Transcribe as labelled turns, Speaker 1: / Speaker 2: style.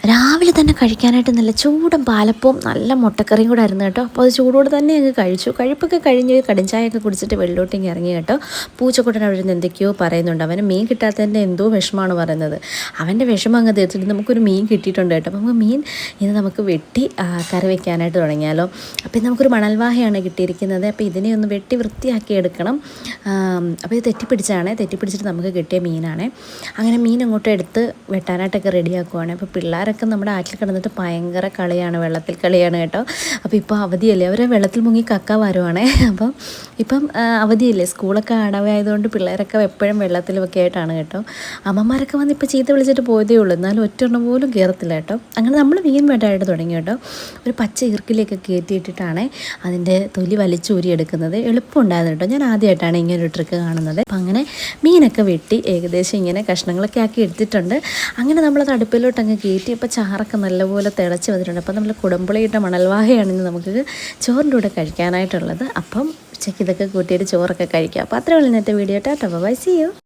Speaker 1: രാവിലെ തന്നെ കഴിക്കാനായിട്ട് നല്ല ചൂടും പാലപ്പവും നല്ല മുട്ടക്കറിയും കൂടെ ആയിരുന്നു കേട്ടോ. അപ്പോൾ അത് ചൂടോടെ തന്നെ അങ്ങ് കഴിച്ചു. കഴിപ്പൊക്കെ കഴിഞ്ഞ് കടുംചായയൊക്കെ കുടിച്ചിട്ട് വെള്ളോട്ടിങ്ങ് ഇറങ്ങി കേട്ടോ. പൂച്ചക്കുട്ടൻ അവിടെ നിന്ന് എന്തൊക്കെയോ പറയുന്നുണ്ട്. അവന് മീൻ കിട്ടാത്തതിൻ്റെ എന്തോ വിഷമമാണ് പറയുന്നത്. അവൻ്റെ വിഷമം അങ്ങ് തീർച്ചിട്ട് നമുക്കൊരു മീൻ കിട്ടിയിട്ടുണ്ട് കേട്ടോ. അപ്പോൾ നമുക്ക് മീൻ ഇത് നമുക്ക് വെട്ടി കറി വയ്ക്കാനായിട്ട് തുടങ്ങിയാലോ. അപ്പോൾ ഇത് നമുക്കൊരു മണൽവാഹയാണ് കിട്ടിയിരിക്കുന്നത്. അപ്പോൾ ഇതിനെ ഒന്ന് വെട്ടി വൃത്തിയാക്കി എടുക്കണം. അപ്പോൾ ഇത് തെറ്റിപ്പിടിച്ചിട്ട് നമുക്ക് കിട്ടിയ മീനാണ്. അങ്ങനെ മീൻ അങ്ങോട്ട് എടുത്ത് വെട്ടാനായിട്ടൊക്കെ റെഡിയാക്കുവാണ്. അപ്പോൾ പിള്ളേരൊക്കെ നമ്മുടെ ആറ്റിൽ കിടന്നിട്ട് ഭയങ്കര കളിയാണ്, വെള്ളത്തിൽ കളിയാണ് കേട്ടോ. അപ്പോൾ ഇപ്പോൾ അവധിയല്ലേ, അവർ വെള്ളത്തിൽ മുങ്ങി കക്ക വരുവാണേ. അപ്പം ഇപ്പം അവധിയല്ലേ, സ്കൂളൊക്കെ അടവായതുകൊണ്ട് പിള്ളേരൊക്കെ എപ്പോഴും വെള്ളത്തിലുമൊക്കെ ആയിട്ടാണ് കേട്ടോ. അമ്മമാരൊക്കെ വന്ന് ഇപ്പോൾ ചീത്ത വിളിച്ചിട്ട് പോയതേ ഉള്ളൂ, എന്നാലും ഒറ്റെണ്ണം പോലും കയറത്തില്ല കേട്ടോ. അങ്ങനെ നമ്മൾ മീൻ വേട്ടായിട്ട് തുടങ്ങി കേട്ടോ. ഒരു പച്ച ഇറുക്കിലേക്ക് കയറ്റിയിട്ടിട്ടാണ് അതിൻ്റെ തൊലി വലിച്ചൂരി എടുക്കുന്നത്. എളുപ്പമുണ്ടായിരുന്നു കേട്ടോ. ഞാൻ ആദ്യമായിട്ടാണ് ഇങ്ങനെ ഒരു ട്രിക്ക് കാണുന്നത്. അപ്പം അങ്ങനെ മീനൊക്കെ വെട്ടി ഏകദേശം ഇങ്ങനെ കഷ്ണങ്ങളൊക്കെ ആക്കി എടുത്തിട്ടുണ്ട്. അങ്ങനെ നമ്മളത് അടുപ്പിലോട്ട് അങ്ങ് കയറ്റി. ഇപ്പോൾ ചാറൊക്കെ നല്ലപോലെ തിളച്ച് വന്നിട്ടുണ്ട്. അപ്പോൾ നമ്മൾ കുടമ്പുളിയിട്ട മണൽവാഹയാണെങ്കിൽ നമുക്ക് ചോറിൻ്റെ കൂടെ കഴിക്കാനായിട്ടുള്ളത്. അപ്പം ഉച്ചയ്ക്ക് ഇതൊക്കെ കൂട്ടിയിട്ട് ചോറൊക്കെ കഴിക്കാം. അപ്പോൾ അത്രയുള്ള ഇന്നത്തെ video. Tata bye, see U.